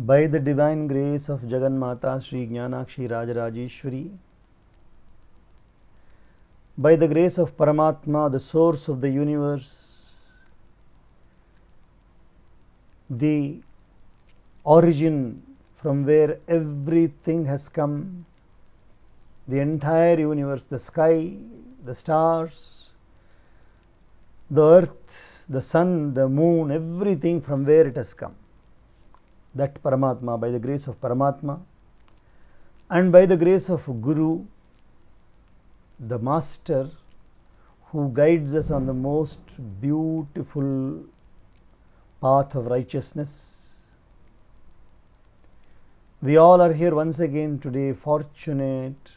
By the divine grace of Jagannmata Sri Jnanakshi Rajarajeshwari, by the grace of Paramatma, the source of the universe, the origin from where everything has come, the entire universe, the sky, the stars, the earth, the sun, the moon, everything from where it has come. That Paramatma, by the grace of Paramatma and by the grace of Guru, the master who guides us on the most beautiful path of righteousness. We all are here once again today fortunate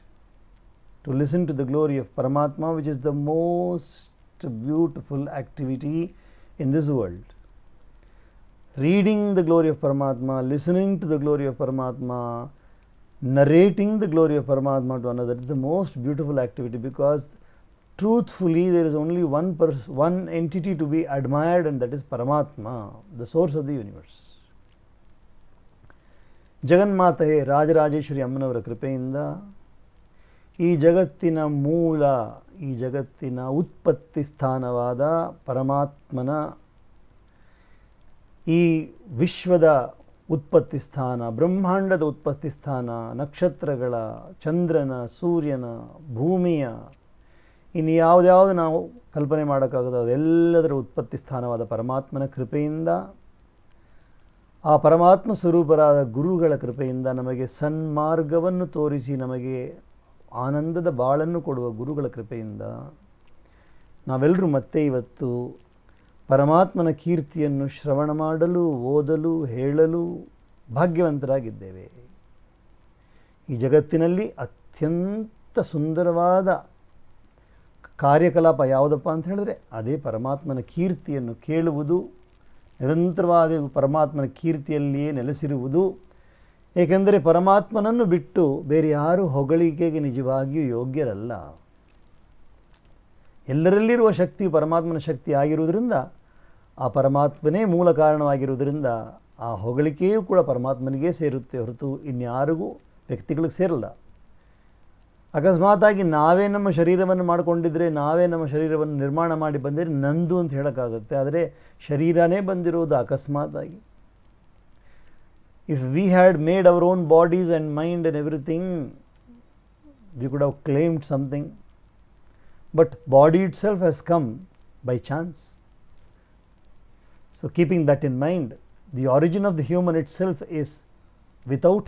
to listen to the glory of Paramatma, which is the most beautiful activity in this world. Reading the glory of Paramatma, listening to the glory of Paramatma, narrating the glory of Paramatma to another is the most beautiful activity, because truthfully there is only one entity to be admired, and that is Paramatma, the source of the universe. ಜಗನ್ಮಾತೆಯೇ Rajarajeshwari ಅಮ್ಮನವರ ಕೃಪೆಯಿಂದ ಈ ಜಗತ್ತಿನ ಮೂಲ, ಈ ಜಗತ್ತಿನ ಉತ್ಪತ್ತಿ ಸ್ಥಾನವಾದ ಪರಮಾತ್ಮನ ಈ ವಿಶ್ವದ ಉತ್ಪತ್ತಿ ಸ್ಥಾನ, ಬ್ರಹ್ಮಾಂಡದ ಉತ್ಪತ್ತಿ ಸ್ಥಾನ, ನಕ್ಷತ್ರಗಳ, ಚಂದ್ರನ, ಸೂರ್ಯನ, ಭೂಮಿಯ, ಇನ್ನು ಯಾವುದ್ಯಾವುದು ನಾವು ಕಲ್ಪನೆ ಮಾಡೋಕ್ಕಾಗೋದು ಅದೆಲ್ಲದರ ಉತ್ಪತ್ತಿ ಸ್ಥಾನವಾದ ಪರಮಾತ್ಮನ ಕೃಪೆಯಿಂದ, ಆ ಪರಮಾತ್ಮ ಸ್ವರೂಪರಾದ ಗುರುಗಳ ಕೃಪೆಯಿಂದ, ನಮಗೆ ಸನ್ಮಾರ್ಗವನ್ನು ತೋರಿಸಿ ನಮಗೆ ಆನಂದದ ಬಾಳನ್ನು ಕೊಡುವ ಗುರುಗಳ ಕೃಪೆಯಿಂದ ನಾವೆಲ್ಲರೂ ಮತ್ತೆ ಇವತ್ತು ಪರಮಾತ್ಮನ ಕೀರ್ತಿಯನ್ನು ಶ್ರವಣ ಮಾಡಲು, ಓದಲು, ಹೇಳಲು ಭಾಗ್ಯವಂತರಾಗಿದ್ದೇವೆ. ಈ ಜಗತ್ತಿನಲ್ಲಿ ಅತ್ಯಂತ ಸುಂದರವಾದ ಕಾರ್ಯಕಲಾಪ ಯಾವುದಪ್ಪ ಅಂತ ಹೇಳಿದ್ರೆ ಅದೇ ಪರಮಾತ್ಮನ ಕೀರ್ತಿಯನ್ನು ಕೇಳುವುದು, ನಿರಂತರವಾದ ಪರಮಾತ್ಮನ ಕೀರ್ತಿಯಲ್ಲಿಯೇ ನೆಲೆಸಿರುವುದು. ಏಕೆಂದರೆ ಪರಮಾತ್ಮನನ್ನು ಬಿಟ್ಟು ಬೇರೆ ಯಾರೂ ಹೊಗಳಿಕೆಗೆ ನಿಜವಾಗಿಯೂ ಯೋಗ್ಯರಲ್ಲ. ಎಲ್ಲರಲ್ಲಿರುವ ಶಕ್ತಿ ಪರಮಾತ್ಮನ ಶಕ್ತಿ ಆಗಿರುವುದರಿಂದ, ಆ ಪರಮಾತ್ಮನೇ ಮೂಲ ಕಾರಣವಾಗಿರುವುದರಿಂದ ಆ ಹೊಗಳಿಕೆಯೂ ಕೂಡ ಪರಮಾತ್ಮನಿಗೆ ಸೇರುತ್ತೆ ಹೊರತು ಇನ್ಯಾರಿಗೂ ವ್ಯಕ್ತಿಗಳಿಗೆ ಸೇರಲ್ಲ. ಅಕಸ್ಮಾತಾಗಿ ನಾವೇ ನಮ್ಮ ಶರೀರವನ್ನು ಮಾಡಿಕೊಂಡಿದ್ರೆ, ನಾವೇ ನಮ್ಮ ಶರೀರವನ್ನು ನಿರ್ಮಾಣ ಮಾಡಿ ಬಂದರೆ ನಂದು ಅಂತ ಹೇಳೋಕ್ಕಾಗುತ್ತೆ. ಆದರೆ ಶರೀರನೇ ಬಂದಿರೋದು ಅಕಸ್ಮಾತಾಗಿ. If we had made our own bodies and mind and everything, we could have claimed something. But body itself has come by chance. So keeping that in mind, the origin of the human itself is without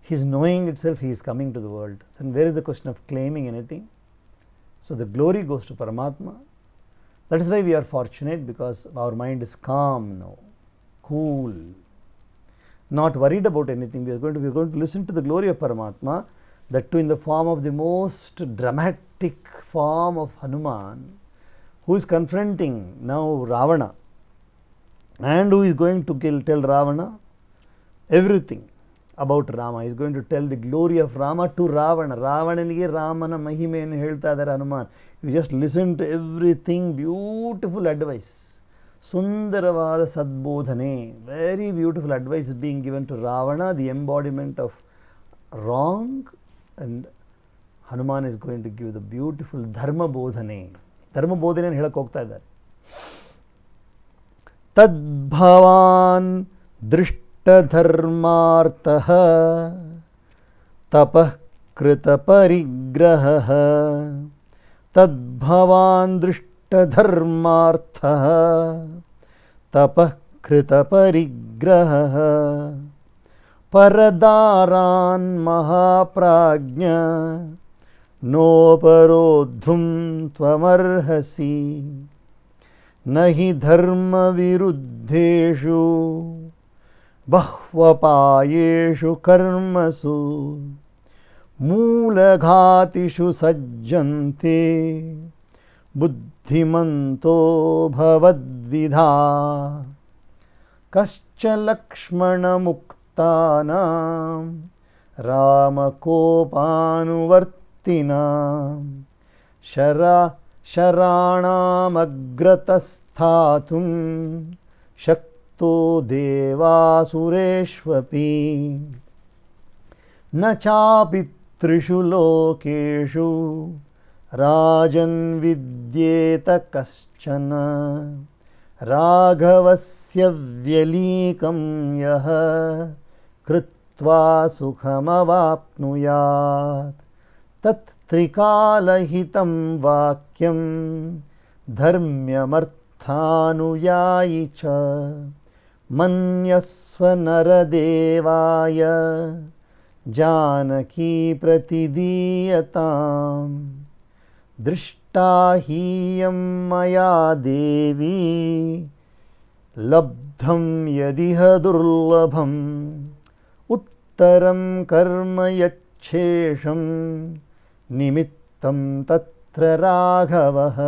his knowing itself, he is coming to the world. And where is the question of claiming anything? So the glory goes to Paramatma. That is why we are fortunate, because our mind is calm now, cool, not worried about anything. We are going to listen to the glory of Paramatma, that too in the form of the most dramatic form of Hanuman, who is confronting now Ravana, and who is going to tell Ravana everything about Rama. He is going to tell the glory of Rama to Ravana. Ravananiಗೆ ರಾಮನ ಮಹಿಮೆಯನ್ನು ಹೇಳ್ತಾ ಇದ್ದಾರೆ Hanuman. You just listen to everything, beautiful advice, ಸುಂದರವಾದ ಸದ್ಬೋಧನೆ, very beautiful advice is being given to Ravana, the embodiment of wrong, and Hanuman is going to give the beautiful ಧರ್ಮ ಬೋಧನೆ. ಧರ್ಮ ಬೋಧನೆಯನ್ನು ಹೇಳಕ್ಕೆ ಹೋಗ್ತಾ ಇದ್ದಾರೆ. ತದ್ಭವಾನ್ ದೃಷ್ಟಧರ್ಮಾರ್ಥಃ ತಪಃ ಕೃತ ಪರಿಗ್ರಹಃ. ತದ್ಭವಾನ್ ದೃಷ್ಟಧರ್ಮಾರ್ಥಃ ತಪಃ ಕೃತ ಪರಿಗ್ರಹಃ. ಪರದಾರಾನ್ ಮಹಾಪ್ರಾಜ್ಞ ನೋಪರೋದ್ಧುಂ ತ್ವಮರ್ಹಸಿ. ನಹಿ ಧರ್ಮ ವಿರುದ್ಧೇಷು ಬಹ್ವಪಾಯೇಷು ಕರ್ಮಸು ಮೂಲಘಾತಿಷು ಸಜ್ಜಂತೆ ಬುದ್ಧಿಮಂತೋ ಭವದ್ವಿಧಾ. ಕಶ್ಚ ಲಕ್ಷ್ಮಣ ಮುಕ್ತಾನಾಂ ರಾಮಕೋಪಾನುವರ್ತಿನಾಂ ಶರಾಣಾಮಗ್ರತಸ್ಥಾತುಂ मत्तो देवासुरेष्वपि न चापि त्रिषु लोकेषु राजन् विद्येत कश्चन राघवस्य व्यलीकं यः कृत्वा सुखमवाप्नुयात् तत् त्रिकालहितं वाक्यं धर्म्यमर्थानुयायी च मन्यस्व नरदेवाय जानकी प्रतिदीयताम् दृष्टा हीयं मया देवी लब्धं यदिह दुर्लभम् उत्तरं कर्म यच्छेषं निमित्तं तत्र राघवः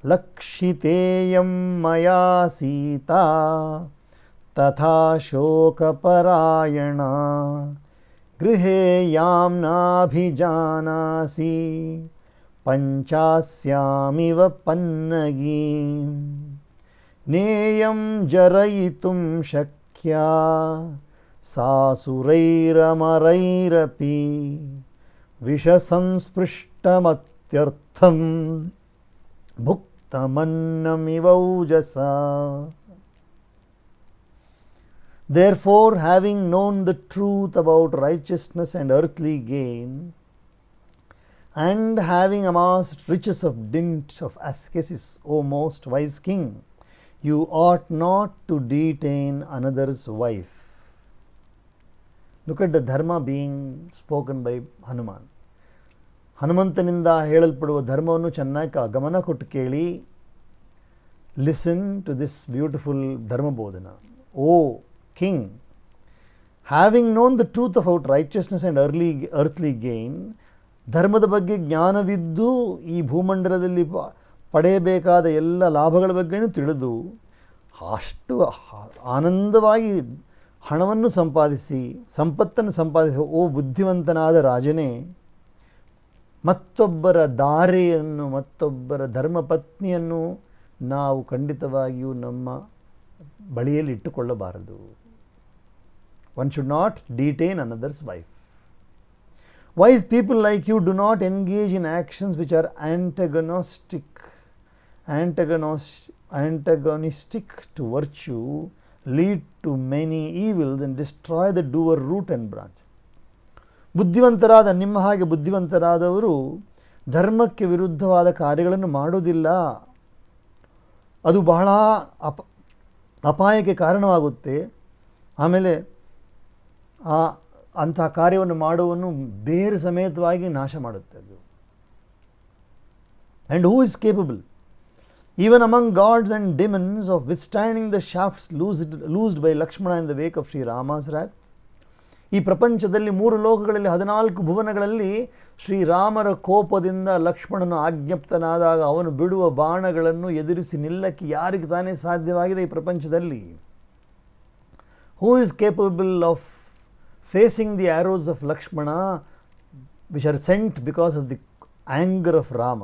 लक्षितेयं मया सीता तथा शोकपरायणा गृहे यां नाभिजानासि पञ्चास्यामिव पन्नगीं नेयं जरयितुं शक्या सासुरैरमरैरपि विषसंस्पृष्टमत्यर्थं भुक्तमन्नमिवौजसा. Therefore, having known the truth about righteousness and earthly gain, and having amassed riches of dint of ascesis, O most wise king, you ought not to detain another's wife. Look at the dharma being spoken by Hanuman. ಹನುಮಂತನಿಂದ ಹೇಳಲ್ಪಡುವ ಧರ್ಮವನ್ನು ಚೆನ್ನಾಗಿ ಗಮನ ಕೊಟ್ಟು ಕೇಳಿ. Listen to this beautiful ಧರ್ಮಬೋಧನ. O king, having known the truth about righteousness and earthly gain, ಧರ್ಮದ ಬಗ್ಗೆ ಜ್ಞಾನವಿದ್ದು ಈ ಭೂಮಂಡಲದಲ್ಲಿ ಪಡೆಯಬೇಕಾದ ಎಲ್ಲ ಲಾಭಗಳ ಬಗ್ಗೆಯೂ ತಿಳಿದು ಅಷ್ಟು ಆನಂದವಾಗಿ ಹಣವನ್ನು ಸಂಪಾದಿಸಿ ಸಂಪತ್ತನ್ನು ಸಂಪಾದಿಸಿ, ಓ ಬುದ್ಧಿವಂತನಾದ ರಾಜನೇ, ಮತ್ತೊಬ್ಬರ ದಾರಿಯನ್ನು ಮತ್ತೊಬ್ಬರ ಧರ್ಮಪತ್ನಿಯನ್ನು ನಾವು ಖಂಡಿತವಾಗಿಯೂ ನಮ್ಮ ಬಳಿಯಲ್ಲಿ ಇಟ್ಟುಕೊಳ್ಳಬಾರದು. One should not detain another's wife. Wise people like you do not engage in actions which are antagonistic to virtue, lead to many evils and destroy the doer root and branch. ಬುದ್ಧಿವಂತರಾದ ನಿಮ್ಮ ಹಾಗೆ ಬುದ್ಧಿವಂತರಾದವರು ಧರ್ಮಕ್ಕೆ ವಿರುದ್ಧವಾದ ಕಾರ್ಯಗಳನ್ನು ಮಾಡೋದಿಲ್ಲ. ಅದು ಬಹಳ ಅಪಾಯಕ್ಕೆ ಕಾರಣವಾಗುತ್ತೆ. ಆಮೇಲೆ ಅಂಥ ಕಾರ್ಯವನ್ನು ಮಾಡುವನ್ನು ಬೇರೆ ಸಮೇತವಾಗಿ ನಾಶ ಮಾಡುತ್ತೆ ಅದು. And who is capable even among gods and demons of withstanding the shafts loosed by Lakshmana in the wake of Sri Rama's wrath? ಈ ಪ್ರಪಂಚದಲ್ಲಿ 3 ಲೋಕಗಳಲ್ಲಿ 14 ಭುವನಗಳಲ್ಲಿ ಶ್ರೀರಾಮರ ಕೋಪದಿಂದ ಲಕ್ಷ್ಮಣನು ಆಜ್ಞಪ್ತನಾದಾಗ ಅವನು ಬಿಡುವ ಬಾಣಗಳನ್ನು ಎದುರಿಸಿ ನಿಲ್ಲಕ್ಕೆ ಯಾರಿಗೆ ತಾನೇ ಸಾಧ್ಯವಾಗಿದೆ ಈ ಪ್ರಪಂಚದಲ್ಲಿ? Who is capable of facing the arrows of Lakshmana which are sent because of the anger of Rama?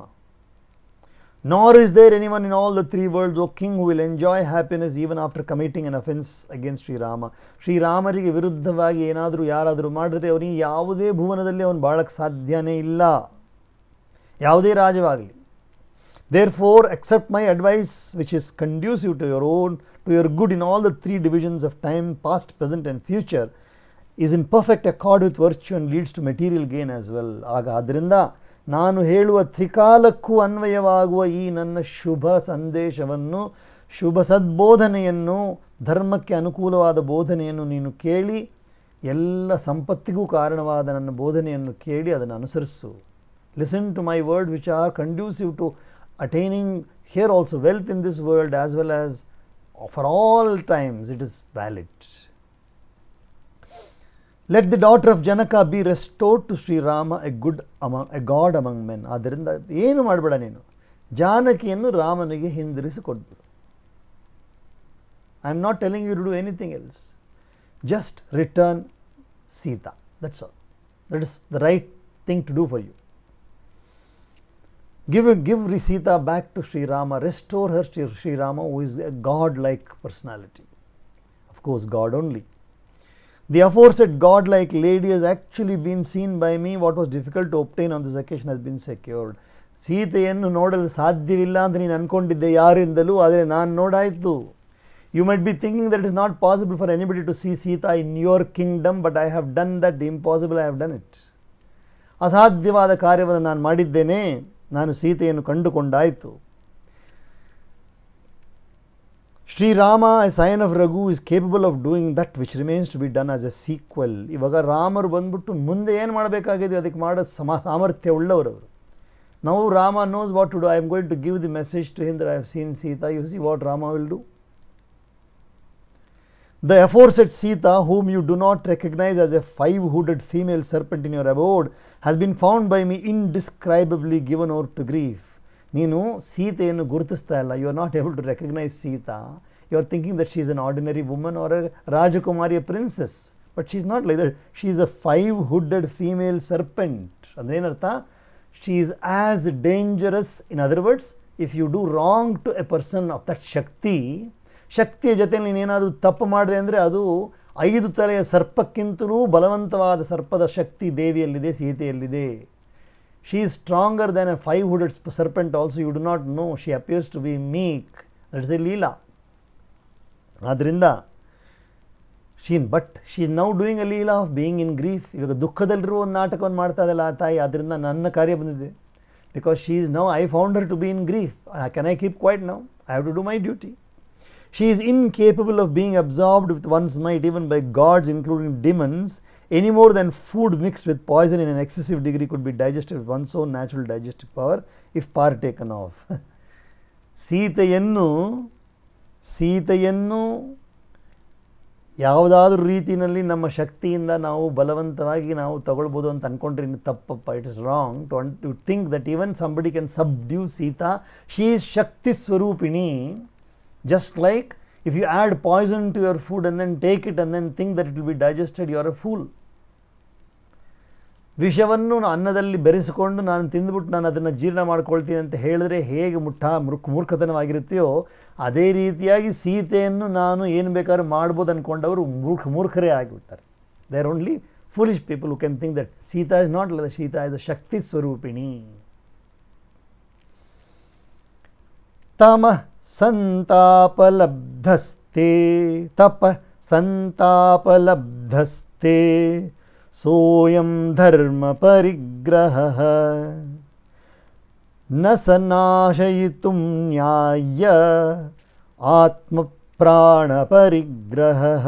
Nor is there anyone in all the 3 worlds, O king, who will enjoy happiness even after committing an offense against Sri Rama. ಶ್ರೀರಾಮರಿಗೆ ವಿರುದ್ಧವಾಗಿ ಏನಾದರೂ ಯಾರಾದರೂ ಮಾಡಿದ್ರೆ ಅವನಿಗೆ ಯಾವುದೇ ಭುವನದಲ್ಲಿ ಅವನು ಬಾಳಕ್ಕೆ ಸಾಧ್ಯನೇ ಇಲ್ಲ, ಯಾವುದೇ ರಾಜವಾಗಲಿ. Therefore, accept my advice, which is conducive to your good in all the 3 divisions of time, past, present and future, is in perfect accord with virtue and leads to material gain as well. ಆದ್ದರಿಂದ ನಾನು ಹೇಳುವ ತ್ರಿಕಾಲಕ್ಕೂ ಅನ್ವಯವಾಗುವ ಈ ನನ್ನ ಶುಭ ಸಂದೇಶವನ್ನು, ಶುಭ ಸದ್ಬೋಧನೆಯನ್ನು, ಧರ್ಮಕ್ಕೆ ಅನುಕೂಲವಾದ ಬೋಧನೆಯನ್ನು ನೀನು ಕೇಳಿ, ಎಲ್ಲ ಸಂಪತ್ತಿಗೂ ಕಾರಣವಾದ ನನ್ನ ಬೋಧನೆಯನ್ನು ಕೇಳಿ ಅದನ್ನು ಅನುಸರಿಸು. Listen to my word which are conducive to attaining here also wealth in this world as well as for all times it is valid. Let the daughter of Janaka be restored to Sri Rama, a god among men. ಆದ್ದರಿಂದ ಏನು ಮಾಡಬೇಡ, ನೀನು ಜಾನಕಿಯನ್ನು ರಾಮನಿಗೆ ಹಿಂದಿರಿಸಿಕೊಡ್ಬಿಡು. I am not telling you to do anything else. Just return Sita. That's all. That is the right thing to do for you. Give Sita back to Sri Rama, restore her to Sri Rama, who is a God-like personality. Of course, God only. The aforesaid God-like lady has actually been seen by me. What was difficult to obtain on this occasion has been secured. ಸೀತೆಯನ್ನು ನೋಡಲು ಸಾಧ್ಯವಿಲ್ಲ ಅಂತ ನೀನು ಅಂದ್ಕೊಂಡಿದ್ದೆ ಯಾರಿಂದಲೂ, ಆದರೆ ನಾನು ನೋಡಾಯಿತು. You might be thinking that it is not possible for anybody to see Sita in your kingdom, but I have done that. The impossible, I have done it. ಅಸಾಧ್ಯವಾದ ಕಾರ್ಯವನ್ನು ನಾನು ಮಾಡಿದ್ದೇನೆ, ನಾನು ಸೀತೆಯನ್ನು ಕಂಡುಕೊಂಡಾಯಿತು. Sri Rama, a sign of Raghu, is capable of doing that which remains to be done as a sequel. ಇವಾಗ ರಾಮರು ಬಂದ್ಬಿಟ್ಟು ಮುಂದೆ ಏನು ಮಾಡಬೇಕಾಗಿದೆ ಅದಕ್ಕೆ ಮಾಡೋ ಸಾಮರ್ಥ್ಯ ಉಳ್ಳವರು. Now Rama knows what to do. I am going to give the message to him that I have seen Sita. You see what Rama will do. The aforesaid Sita, whom you do not recognize as a 5-hooded female serpent in your abode, has been found by me indescribably given over to grief. ನೀನು ಸೀತೆಯನ್ನು ಗುರುತಿಸ್ತಾ ಇಲ್ಲ. You are not able to recognize Sita. You are thinking that she is an ordinary woman or a Rajakumari, a princess. But she is not like that. She is a 5-hooded female serpent. ಅದೇನರ್ಥ? She is as dangerous. In other words, if you do wrong to a person of that Shakti, ಶಕ್ತಿಯ ಜೊತೆಯಲ್ಲಿ ನೀನೇನಾದರೂ ತಪ್ಪು ಮಾಡಿದೆ ಅಂದರೆ ಅದು 5 ತಲೆಯ ಸರ್ಪಕ್ಕಿಂತಲೂ ಬಲವಂತವಾದ ಸರ್ಪದ ಶಕ್ತಿ ದೇವಿಯಲ್ಲಿದೆ, ಸೀತೆಯಲ್ಲಿದೆ. She is stronger than a 5-hooded serpent also. You do not know. She appears to be meek. That is a Leela. ಆದ್ದರಿಂದ but she is now doing a Leela of being in grief. ಇವಾಗ ದುಃಖದಲ್ಲಿರುವ ಒಂದು ನಾಟಕವನ್ನು ಮಾಡ್ತಾ ಇದ್ದಲ್ಲ ಆ ತಾಯಿ, ಆದ್ದರಿಂದ ನನ್ನ ಕಾರ್ಯ ಬಂದಿದೆ. Because she is now, I found her to be in grief. Can I keep quiet now? I have to do my duty. She is incapable of being absorbed with one's might, even by gods, including demons, any more than food mixed with poison in an excessive degree could be digested with one's own natural digestive power if partaken of. ಸೀತೆಯನ್ನು ಯಾವುದಾದ್ರೂ ರೀತಿಯಲ್ಲಿ ನಮ್ಮ ಶಕ್ತಿಯಿಂದ ನಾವು ಬಲವಂತವಾಗಿ ನಾವು ತಗೊಳ್ಬೋದು ಅಂತ ಅಂದ್ಕೊಂಡ್ರೆ ಇನ್ನು ತಪ್ಪಪ್ಪ. It is wrong to think that even somebody can subdue Sita. She is ಶಕ್ತಿ ಸ್ವರೂಪಿಣಿ. Just like if you add poison to your food and then take it and then think that it will be digested, you are a fool. ವಿಷವನ್ನು ಅನ್ನದಲ್ಲಿ ಬೆರೆಸಿಕೊಂಡು ನಾನು ತಿಂದುಬಿಟ್ಟು ನಾನು ಅದನ್ನು ಜೀರ್ಣ ಮಾಡ್ಕೊಳ್ತೀನಿ ಅಂತ ಹೇಳಿದ್ರೆ ಹೇಗೆ ಮೂರ್ಖತನವಾಗಿರುತ್ತೆಯೋ ಅದೇ ರೀತಿಯಾಗಿ ಸೀತೆಯನ್ನು ನಾನು ಏನು ಬೇಕಾದ್ರೂ ಮಾಡ್ಬೋದು ಅಂದ್ಕೊಂಡವರು ಮೂರ್ಖರೇ ಆಗಿಬಿಡ್ತಾರೆ. They are only foolish people who can think that Sita is not like Sita is a ಶಕ್ತಿ ಸ್ವರೂಪಿಣಿ. ತಮಃ ಸಂತಾಪಲಬ್ಧಸ್ತೆ ತಪ ಸಂತಾಪಲಬ್ಧಸ್ತೆ ಸೋಯಂ ಧರ್ಮ ಪರಿಗ್ರಹಃ ನ ಸನಾಶಯಿತುಂ ನ್ಯಾಯ ಆತ್ಮ ಪ್ರಾಣ ಪರಿಗ್ರಹಃ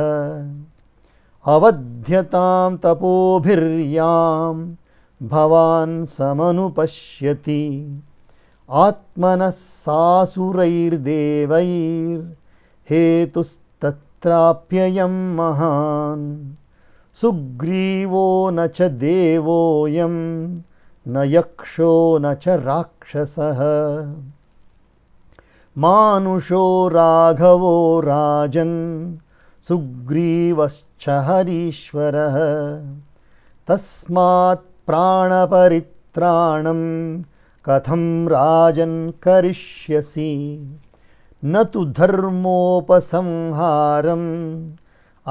ಅವಧ್ಯತಾಂ ತಪೋಭಿರ್ಯಾಂ ಭವಾನ್ ಸಮನುಪಶ್ಯತಿ ಆತ್ಮನಃ ಸಾಸುರೈರ್ದೇವೈರ್ ಹೇತುಸ್ತತ್ರಾಪ್ಯಯಂ ಮಹಾನ್ ಸುಗ್ರೀವೋ ನ ಚ ದೇವೋಯಂ ನ ಯಕ್ಷೋ ನ ಚ ರಾಕ್ಷಸಃ ಮಾನುಷೋ ರಾಘವೋ ರಾಜನ್ ಸುಗ್ರೀವಶ್ಚ ಹರೀಶ್ವರಃ ತಸ್ಮಾತ್ ಪ್ರಾಣಪರಿತ್ರಾಣಂ ಕಥಂ ರಾಜನ್ ಕರಿಷ್ಯಸಿ ನ ತು ಧರ್ಮೋಪಸಂಹಾರಂ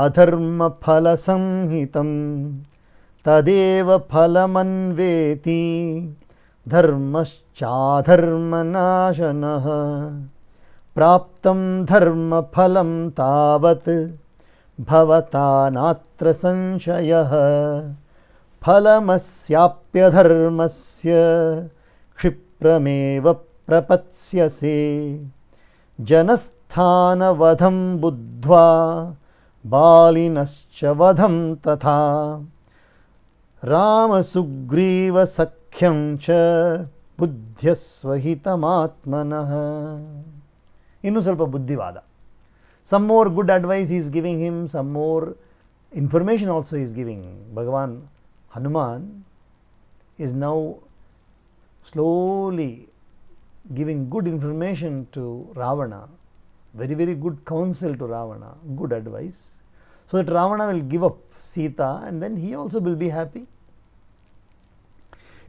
ಅಧರ್ಮ ಫಲ ಸಂಹಿತಂ ತದೇವ ಫಲಮನ್ವೇತಿ ಧರ್ಮಶ್ಚಾಧರ್ಮನಾಶನಃ ಪ್ರಾಪ್ತಂ ಧರ್ಮ ಫಲಂ ತಾವತ್ ಭವತಾ ನಾತ್ರ ಸಂಶಯಃ ಫಲಮಸ್ಯಾಪ್ಯಧರ್ಮಸ್ಯ ಕ್ಷಿಪ್ರಮೇವ ಪ್ರಪತ್ಸ್ಯಸೆ ಜನಸ್ಥಾನವಧಂ ಬುದ್ಧ್ವಾ ಬಾಲಿನಶ್ಚ ವಧಂ ತಥಾ ರಾಮಸುಗ್ರೀವಸಖ್ಯಂ ಚ ಬುದ್ಧ್ಯಸ್ವಹಿತಮಾತ್ಮನಃ. ಇನ್ನೂ ಸ್ವಲ್ಪ ಬುದ್ಧಿವಾದ. Some more good advice he is giving him, some more information also he is giving. Bhagavan Hanuman is now slowly giving good information to Ravana, very very good counsel to Ravana, good advice, so that Ravana will give up Sita and then he also will be happy.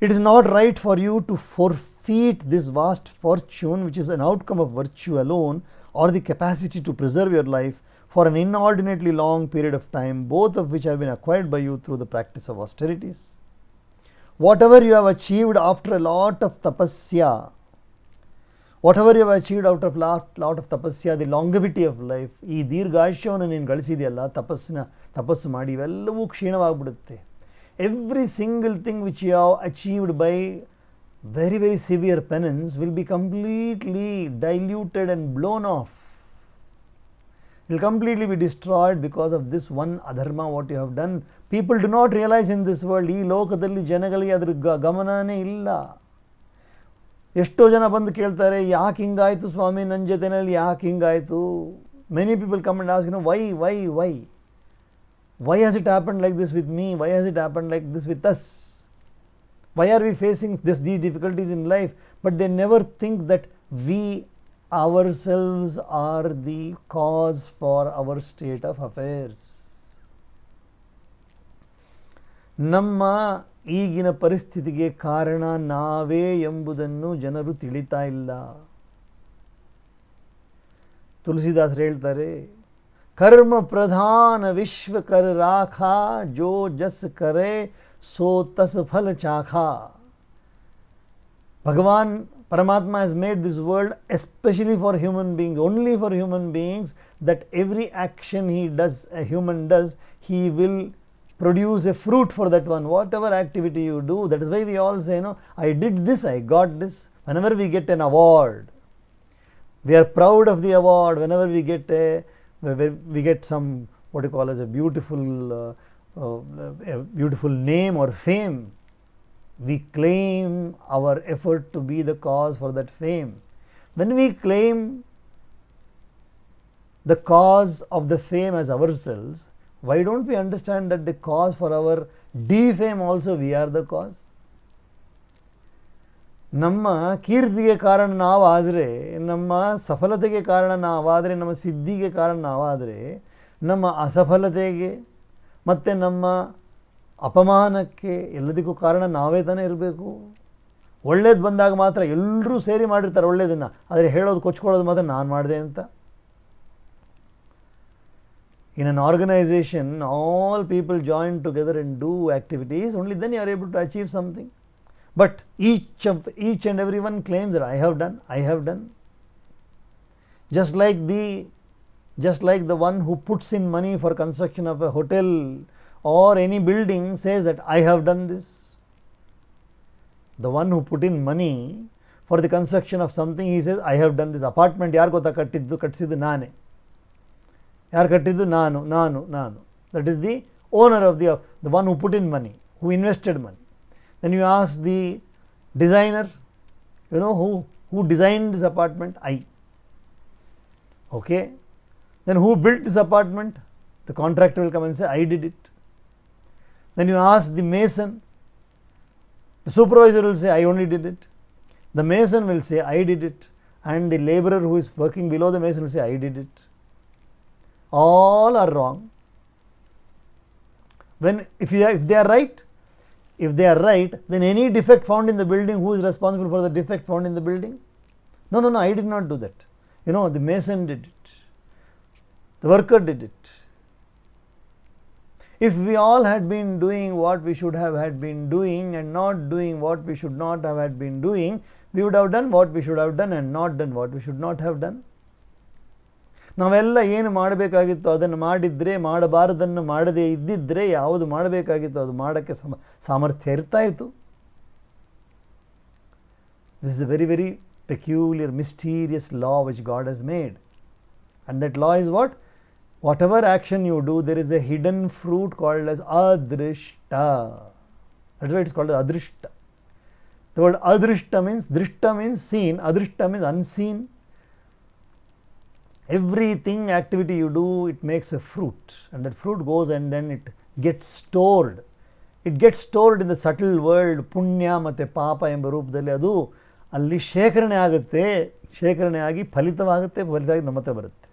It is not right for you to defeat this vast fortune, which is an outcome of virtue alone, or the capacity to preserve your life for an inordinately long period of time, both of which have been acquired by you through the practice of austerities. Whatever you have achieved after a lot of tapasya, whatever you have achieved out of lot of tapasya, the longevity of life, ಈ ದೀರ್ಘಾಯುಷ್ಯವನ್ನು ನೀನು ಗಳಿಸಿದೆಯಲ್ಲ ತಪಸ್ಸು ಮಾಡಿ, ಇವೆಲ್ಲವೂ ಕ್ಷೀಣವಾಗ್ಬಿಡುತ್ತೆ. Every single thing which you have achieved by very, very severe penance will be completely diluted and blown off. It will completely be destroyed because of this one adharma what you have done. People do not realize in this world, ಈ ಲೋಕದಲ್ಲಿ ಜನಗಳಿಗೆ ಅದರ ಗಮನನೇ ಇಲ್ಲ. ಎಷ್ಟೋ ಜನ ಬಂದು ಕೇಳ್ತಾರೆ, ಯಾಕೆ ಹಿಂಗಾಯಿತು ಸ್ವಾಮಿ ನನ್ನ ಜೊತೆಯಲ್ಲಿ, ಯಾಕೆ ಹಿಂಗಾಯಿತು? Many people come and ask, why has it happened like this with me? Why has it happened like this with us? Why are we facing these difficulties in life? But they never think that we ourselves are the cause for our state of affairs. ನಮ್ಮ ಈಗಿನ ಪರಿಸ್ಥಿತಿಗೆ ಕಾರಣ ನಾವೇ ಎಂಬುದನ್ನು ಜನರು ತಿಳಿತಾ ಇಲ್ಲ. ತುಳಸಿದಾಸರು ಹೇಳ್ತಾರೆ, कर्म प्रधान विश्व कर राखा, जो जस करे सो तस फल चाखा. Bhagavan Paramatma has made this world especially for human beings, only for human beings, that every action a human does, he will produce a fruit for that one. Whatever activity you do, that is why we all say, I did this, I got this. Whenever we get an award, we are proud of the award. Whenever we get some, what you call as a beautiful name or fame, we claim our effort to be the cause for that fame. When we claim the cause of the fame as ourselves, why don't we understand that the cause for our defame also we are the cause? ನಮ್ಮ ಕೀರ್ತಿಗೆ ಕಾರಣ ನಾವಾದರೆ, ನಮ್ಮ ಸಫಲತೆಗೆ ಕಾರಣ ನಾವಾದರೆ, ನಮ್ಮ ಸಿದ್ಧಿಗೆ ಕಾರಣ ನಾವಾದರೆ, ನಮ್ಮ ಅಸಫಲತೆಗೆ ಮತ್ತು ನಮ್ಮ ಅಪಮಾನಕ್ಕೆ ಎಲ್ಲದಕ್ಕೂ ಕಾರಣ ನಾವೇ ತಾನೇ ಇರಬೇಕು. ಒಳ್ಳೇದು ಬಂದಾಗ ಮಾತ್ರ ಎಲ್ಲರೂ ಸೇರಿ ಮಾಡಿರ್ತಾರೆ ಒಳ್ಳೇದನ್ನು, ಆದರೆ ಹೇಳೋದು ಕೊಚ್ಕೊಳ್ಳೋದು ಮಾತ್ರ ನಾನು ಮಾಡಿದೆ ಅಂತ. In an organization, all people join together and do activities, only then you are able to achieve something. But each and everyone claims that I have done. Just like the one who puts in money for construction of a hotel or any building says that I have done this. The one who put in money for the construction of something, he says I have done this. Apartment ಯಾರು ಗೊತ್ತಾ ಕಟ್ಟಿಸಿದ್ದು ನಾನೇ. ಯಾರು ಕಟ್ಟಿದ್ದು ನಾನು. That is the owner of the one who put in money, who invested money. Then you ask the designer, who designed this apartment? I. Okay. Then who built this apartment? The contractor will come and say I did it. Then you ask the mason, the supervisor will say I only did it. The mason will say I did it, and the laborer who is working below the mason will say I did it. All are wrong. If they are right, then any defect found in the building, who is responsible for the defect found in the building? No, I did not do that. The mason did it. The worker did it. If we all had been doing what we should have had been doing and not doing what we should not have had been doing, we would have done what we should have done and not done what we should not have done. ನಾವೆಲ್ಲ ಏನು ಮಾಡಬೇಕಾಗಿತ್ತು ಅದನ್ನು ಮಾಡಿದರೆ, ಮಾಡಬಾರದನ್ನು ಮಾಡದೇ ಇದ್ದಿದ್ದರೆ ಯಾವುದು ಮಾಡಬೇಕಾಗಿತ್ತು ಅದು ಮಾಡೋಕ್ಕೆ ಸಾಮರ್ಥ್ಯ ಇರ್ತಾ ಇತ್ತು. This is a very, very peculiar, mysterious law which God has made. And that law is what? Whatever action you do, there is a hidden fruit called as adrishta. That's why it is called as adrishta. The word adrishta means, drishta means seen, adrishta means unseen. Everything, activity you do, it makes a fruit, and that fruit goes and then it gets stored. It gets stored in the subtle world, punya ಮತ್ತೆ ಪಾಪ ಎಂಬ ರೂಪದಲ್ಲಿ ಅದು ಅಲ್ಲಿ ಶೇಖರಣೆ ಆಗಿ ಫಲಿತವಾಗಿ ನಮ್ಮ ಹತ್ರ ಬರುತ್ತೆ.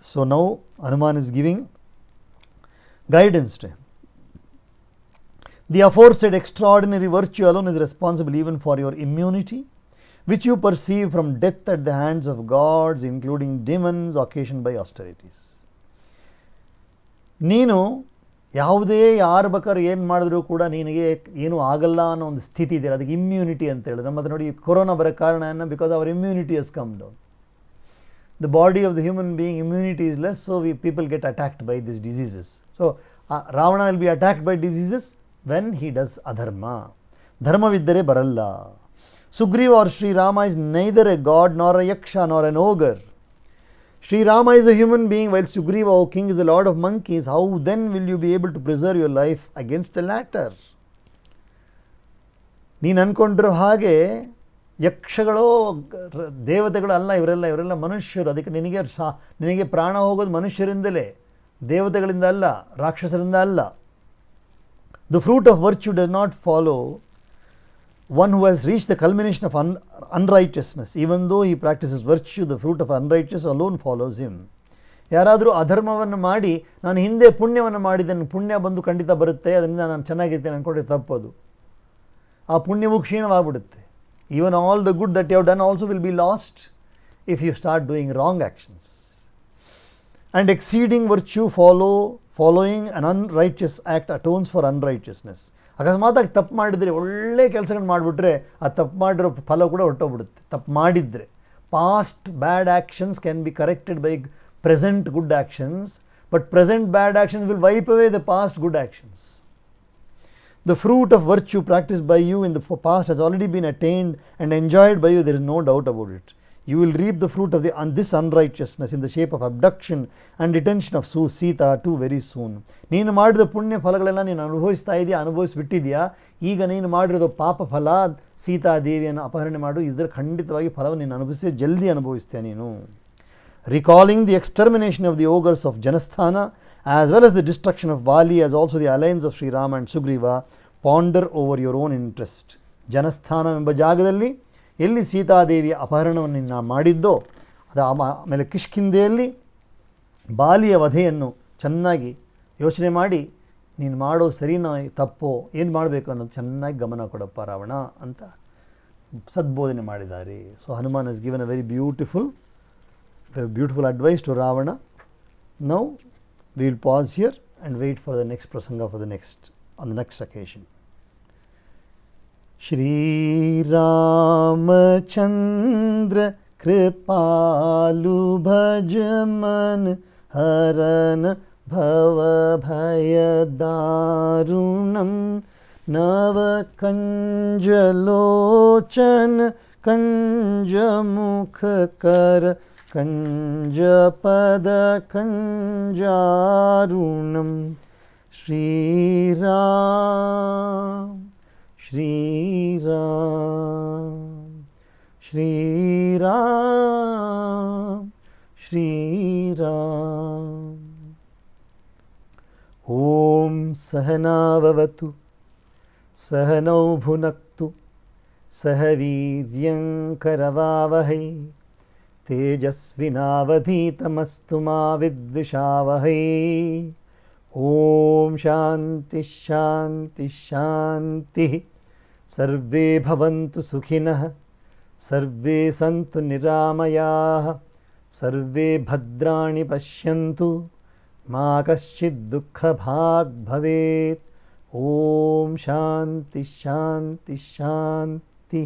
So now Hanuman is giving guidance to him. The aforesaid extraordinary virtue alone is responsible even for your immunity, which you perceive from death at the hands of gods, including demons occasioned by austerities. ನೀನು ಯಾವುದೇ ಯಾರು ಬೇಕಾದ್ರೂ ಏನು ಮಾಡಿದ್ರೂ ಕೂಡ ನಿನಗೆ ಏನೂ ಆಗಲ್ಲ ಅನ್ನೋ ಒಂದು ಸ್ಥಿತಿ ಇದೆ, ಅದಕ್ಕೆ ಇಮ್ಯುನಿಟಿ ಅಂತ ಹೇಳಿದ್ರೆ. ನಮ್ಮ ನೋಡಿ ಕೊರೋನಾ ಬರೋ ಕಾರಣ ಏನು? Because our immunity has come down. The body of the human being immunity is less, so people get attacked by these diseases. So Ravana will be attacked by diseases when he does adharma. Dharmaviddare baralla. Sugriva or Sri Rama is neither a god nor a yaksha nor an ogre. Sri Rama is a human being, while Sugriva, O king, is the lord of monkeys. How then will you be able to preserve your life against the latter? ನೀನು ಅನ್ಕೊಂಡಿರೋ ಹಾಗೆ ಯಕ್ಷಗಳು ದೇವತೆಗಳು ಅಲ್ಲ, ಇವರೆಲ್ಲ ಮನುಷ್ಯರು. ಅದಕ್ಕೆ ನಿನಗೆ ಪ್ರಾಣ ಹೋಗೋದು ಮನುಷ್ಯರಿಂದಲೇ, ದೇವತೆಗಳಿಂದ ಅಲ್ಲ, ರಾಕ್ಷಸರಿಂದ ಅಲ್ಲ. The fruit of virtue does not follow one who has reached the culmination of unrighteousness. Even though he practices virtue, the fruit of unrighteousness alone follows him. ಯಾರಾದರೂ ಅಧರ್ಮವನ್ನು ಮಾಡಿ ನಾನು ಹಿಂದೆ ಪುಣ್ಯವನ್ನು ಮಾಡಿದ್ದೇನೆ, ಪುಣ್ಯ ಬಂದು ಖಂಡಿತ ಬರುತ್ತೆ, ಅದರಿಂದ ನಾನು ಚೆನ್ನಾಗಿರ್ತೇನೆ ಅಂದ್ಕೊಂಡ್ರೆ ತಪ್ಪದು. ಆ ಪುಣ್ಯವು ಕ್ಷೀಣವಾಗ್ಬಿಡುತ್ತೆ. Even all the good that you have done also will be lost if you start doing wrong actions. And exceeding virtue following an unrighteous act atones for unrighteousness. ಅಕಸ್ಮಾತಾಗಿ ತಪ್ಪು ಮಾಡಿದರೆ, ಒಳ್ಳೆ ಕೆಲಸಗಳನ್ನು ಮಾಡಿಬಿಟ್ರೆ ಆ ತಪ್ಪು ಮಾಡಿರೋ ಫಲ ಕೂಡ ಹೊರಟೋಗ್ಬಿಡುತ್ತೆ. ತಪ್ಪು ಮಾಡಿದರೆ past bad actions can be corrected by present good actions, but present bad actions will wipe away the past good actions. The fruit of virtue practiced by you in the past has already been attained and enjoyed by you, there is no doubt about it. You will reap the fruit of this unrighteousness in the shape of abduction and detention of Sita too very soon. ನೀನು ಮಾಡಿದ ಪುಣ್ಯ ಫಲಗಳೆಲ್ಲ ನೀನು ಅನುಭವಿಸ್ತಾ ಇದೆಯಾ, ಅನುಭವಿಸಿಬಿಟ್ಟಿದೆಯಾ? ಈಗ ನೀನು ಮಾಡಿರೋದು ಪಾಪ ಫಲ, ಸೀತಾದೇವಿಯನ್ನು ಅಪಹರಣೆ ಮಾಡು, ಇದರ ಖಂಡಿತವಾಗಿ ಫಲವನ್ನು ನೀನು ಅನುಭವಿಸಿ ಜಲ್ದಿ ಅನುಭವಿಸ್ತೀಯ ನೀನು. Recalling the extermination of the ogres of Janasthana as well as the destruction of Vali, as also the alliance of Sri Rama and Sugriva, ponder over your own interest. ಜನಸ್ಥಾನ ಎಂಬ ಜಾಗದಲ್ಲಿ ಎಲ್ಲಿ ಸೀತಾದೇವಿಯ ಅಪಹರಣವನ್ನು ನಾನು ಮಾಡಿದ್ದೋ, ಅದು ಆಮೇಲೆ ಕಿಷ್ಕಿಂಧೆಯಲ್ಲಿ ಬಾಲಿಯ ವಧೆಯನ್ನು ಚೆನ್ನಾಗಿ ಯೋಚನೆ ಮಾಡಿ ನೀನು ಮಾಡೋ ಸರಿನೋ ತಪ್ಪೋ ಏನು ಮಾಡಬೇಕು ಅನ್ನೋದು ಚೆನ್ನಾಗಿ ಗಮನ ಕೊಡಪ್ಪ ರಾವಣ ಅಂತ ಸದ್ಬೋಧನೆ ಮಾಡಿದ್ದಾರೆ. So Hanuman has given a very beautiful advice to Ravana. Now we will pause here and wait for the next prasanga on the next occasion. Shri Ramachandra Kripalu Bhajaman Haran Bhava Bhayadarunam Navakanjalocan Kanjamukhakar Kanjapada Kanjarunam. Shri Ram, Shri Ram, Shri Ram, Shri Ram. Om Sahana Vavatu Sahanau Bhunaktu Sahaviryam Karavavahai तेजस्विनावधीतमस्तु मा विद्विषावहै. ओम शांति शांति शांति. सर्वे भवन्तु सुखिनः, सर्वे सन्तु निरामयाः, सर्वे भद्राणि पश्यन्तु, मा कश्चित् दुःखभाग् भवेत्. ओम शांति शांति शांति.